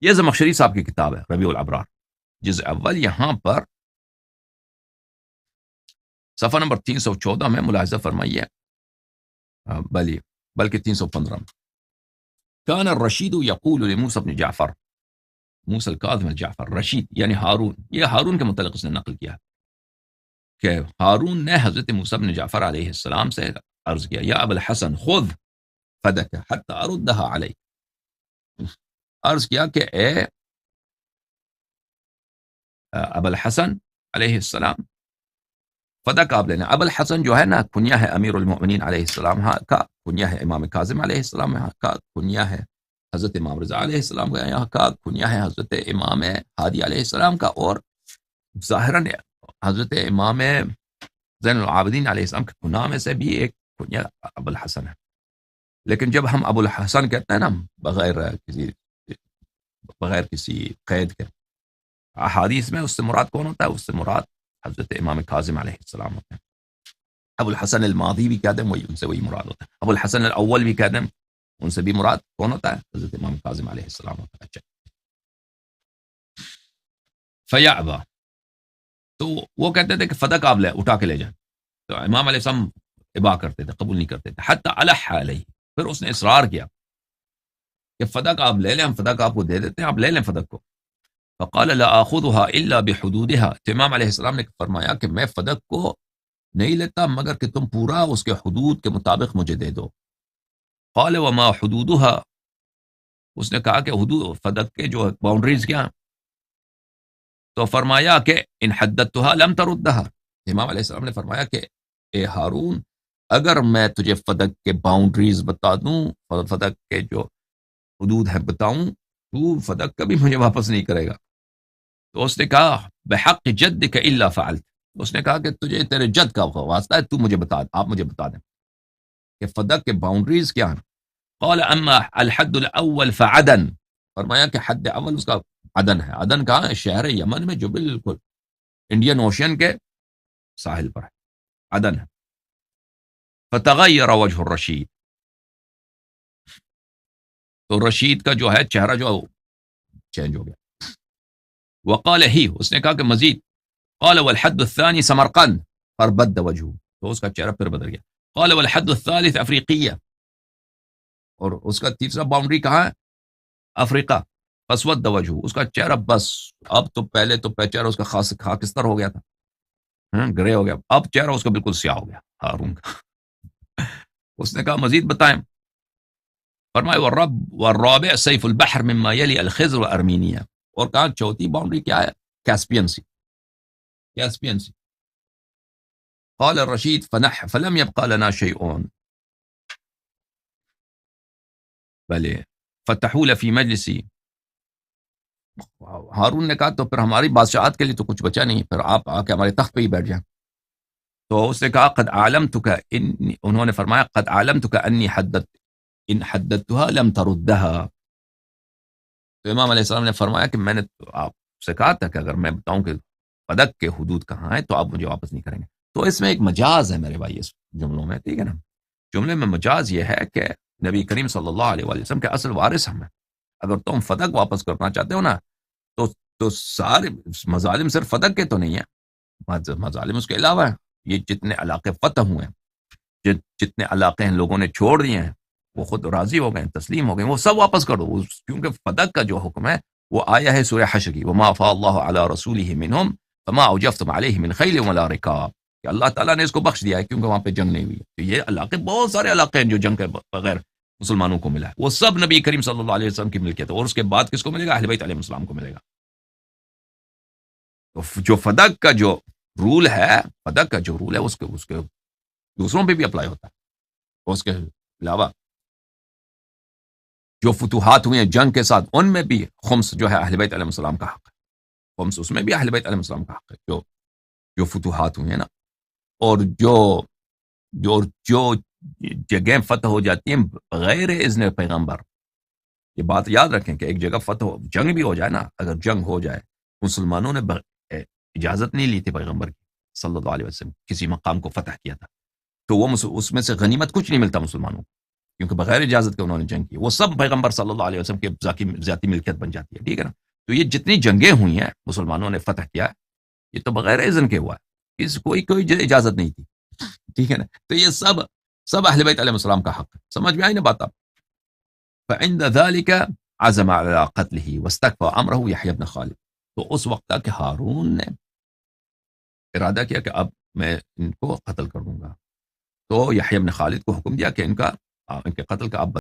یہ زمخشری صاحب کی کتاب ہے ربیع الابرار جزء اول، یہاں پر صفحہ نمبر 314 میں ملاحظہ فرمائیے، بلکہ 315 میں، کان الرشید یقول لموسیٰ بن جعفر، موسیٰ الکاظم الجعفر، رشید یعنی ہارون، یہ ہارون کے متعلق اس نے نقل کیا کہ ہارون نے حضرت موسیٰ بن جعفر علیہ السلام سے عرض کیا، یا ابا الحسن خذ فدک حتی اردہا علیک، عرض کیا کہ اے ابا الحسن علیہ السلام، فدک آپ لینا. ابو الحسن جو ہے نا کنیا ہے امیر المؤمنین علیہ السلام کا، کنیا ہے امام کاظم علیہ السلام کا، کنیا ہے حضرت امام رضا علیہ السلام کا، یہاں کا کنیا ہے حضرت امام ہادی علیہ السلام کا، اور ظاہراً حضرت امام زین العابدین علیہ السلام کے کنیا میں سے بھی ایک کنیا ابو الحسن ہے. لیکن جب ہم ابو الحسن کہتے ہیں نا بغیر کسی قید کے، احادیث میں اس سے مراد کون ہوتا ہے؟ اس سے مراد حضرت امام کاظم علیہ السلام ہوتے ہیں. ابو الحسن الماضی بھی کہہ دیں وہی، ان سے وہی مراد ہوتا ہے. ابو الحسن الاول بھی کہہ دیں، ان سے بھی مراد کون ہوتا ہے؟ حضرت امام کاظم علیہ السلام ہوتا ہے. اچھا، فیعبا، تو وہ کہتے تھے کہ فدق آپ لے اٹھا کے لے جائیں، تو امام علیہ السلام ابا کرتے تھے، قبول نہیں کرتے تھے. حتی الح علیہ، پھر اس نے اصرار کیا کہ فدق آپ لے لیں، ہم فدق آپ کو دے دیتے ہیں، آپ لے لیں فدق کو. فقال لا آخذها الا بحدودها، تو امام علیہ السلام نے فرمایا کہ میں فدق کو نہیں لیتا مگر کہ تم پورا اس کے حدود کے مطابق مجھے دے دو. قال وما حدودها، اس نے کہا کہ حدود فدق کے جو باؤنڈریز کیا، تو فرمایا کہ ان حددتها لم تردها، امام علیہ السلام نے فرمایا کہ اے ہارون، اگر میں تجھے فدق کے باؤنڈریز بتا دوں، فدق کے جو حدود ہے بتاؤں، تو فدق کبھی مجھے واپس نہیں کرے گا. تو اس نے کہا بحق جدک الا فعلت، اس نے کہا کہ تجھے تیرے جد کا واسطہ ہے، تو مجھے بتا، آپ مجھے بتا دیں کہ فدق کے باؤنڈریز کیا ہیں. قال اما الحد الاول فعدن، فرمایا کہ حد اول اس کا عدن ہے. عدن کہاں ہے؟ شہر یمن میں جو بالکل انڈین اوشین کے ساحل پر ہے، عدن ہے. فتغیر وجه الرشید، تو رشید کا جو ہے چہرہ جو چینج ہو گیا. وقال ہی، اس نے کہا کہ مزید، قال والحد الثاني سمرقند، فربد وجهه، تو اس کا چہرہ پھر بدل گیا. قال والحد الثالث افریقیہ، اور اس کا تیسرا باؤنڈری کہاں ہے؟ افریقہ. فسود وجهه، اس کا چہرہ بس اب تو پہلے تو چہرہ اس کا خاکستر ہو گیا تھا، گرے ہو گیا، اب چہرہ اس کا بالکل سیاہ ہو گیا ہارون کا. اس نے کہا مزید بتائیں. فرمایا والرابع سیف البحر مما یلی الخضر وارمینیہ، اور کہا چوتھی باؤنڈری کیا ہے؟ کیسپین سی، کیسپین سی. قال الرشید فلم يبقى لنا شيء، بلے فتحوا فی مجلسی، ہارون نے کہا تو پھر ہماری بادشاہت کے لیے تو کچھ بچا نہیں، پھر آپ آ کے ہمارے تخت پہ ہی بیٹھ جائیں. تو اس نے کہا قد علمتک، انہوں نے فرمایا قد علمتک انی ان حددتها لم تردها، تو امام علیہ السلام نے فرمایا کہ میں نے آپ سے کہا تھا کہ اگر میں بتاؤں کہ فدق کے حدود کہاں ہیں تو آپ مجھے واپس نہیں کریں گے. تو اس میں ایک مجاز ہے میرے بھائی، اس جملوں میں، ٹھیک ہے نا، جملے میں مجاز یہ ہے کہ نبی کریم صلی اللہ علیہ وآلہ وسلم کے اصل وارث ہم ہیں، اگر تم فدق واپس کرنا چاہتے ہو نا تو سارے مظالم صرف فدق کے تو نہیں ہیں، مظالم اس کے علاوہ ہیں. یہ جتنے علاقے فتح ہوئے ہیں، جتنے علاقے ہیں لوگوں نے چھوڑ دیے ہیں، وہ خود راضی ہو گئے، تسلیم ہو گئے، وہ سب واپس کرو، کیونکہ فدق کا جو حکم ہے وہ آیا ہے سورہ حشر کی، وما افاء اللہ علی رسولہ منہم فما اوجفتم علیہ من خیل ولا رکاب، کہ اللہ تعالیٰ نے اس کو بخش دیا ہے کیونکہ وہاں پہ جنگ نہیں ہوئی. تو یہ علاقے بہت سارے علاقے ہیں جو جنگ کے بغیر مسلمانوں کو ملا ہے، وہ سب نبی کریم صلی اللہ علیہ وسلم کی ملکیت ہے، اور اس کے بعد کس کو ملے گا؟ اہل بیت علیہ السلام کو ملے گا. تو جو فدق کا جو رول ہے، فدق کا جو رول ہے اس کے دوسروں پہ بھی اپلائی ہوتا ہے. اس کے علاوہ جو فتوحات ہوئے ہیں جنگ کے ساتھ، ان میں بھی خمس جو ہے اہل بیت علیہ السلام کا حق ہے، خمس اس میں بھی اہل بیت علیہ السلام کا حق ہے، جو فتوحات ہوئے ہیں نا. اور جو جگہیں فتح ہو جاتی ہیں بغیر اذن پیغمبر، یہ بات یاد رکھیں کہ ایک جگہ فتح جنگ بھی ہو جائے نا، اگر جنگ ہو جائے، مسلمانوں نے اجازت نہیں لی تھی پیغمبر کی صلی اللہ علیہ وسلم، کسی مقام کو فتح کیا تھا، تو وہ اس میں سے غنیمت کچھ نہیں ملتا مسلمانوں کو، کیونکہ بغیر اجازت کے انہوں نے جنگ کی. وہ سب پیغمبر صلی اللہ علیہ وسلم کے ذاتی ملکیت بن جاتی ہے. ٹھیک ہے نا. تو یہ جتنی جنگیں ہوئی ہیں مسلمانوں نے فتح کیا یہ تو بغیر اذن کے ہوا ہے. کوئی اجازت نہیں تھی. ٹھیک ہے نا. تو یہ سب اہل بیت علیہ السلام کا حق ہے. سمجھ میں آئی نا بات آپ؟ فعند ذلك عزم على قتله واستكفى امره يحيى بن خالد. تو اس وقت تک کہ ہارون نے ارادہ کیا کہ اب میں ان کو قتل کر دوں گا. تو یحییٰ بن خالد کو حکم دیا کہ ان کے قتل کا اب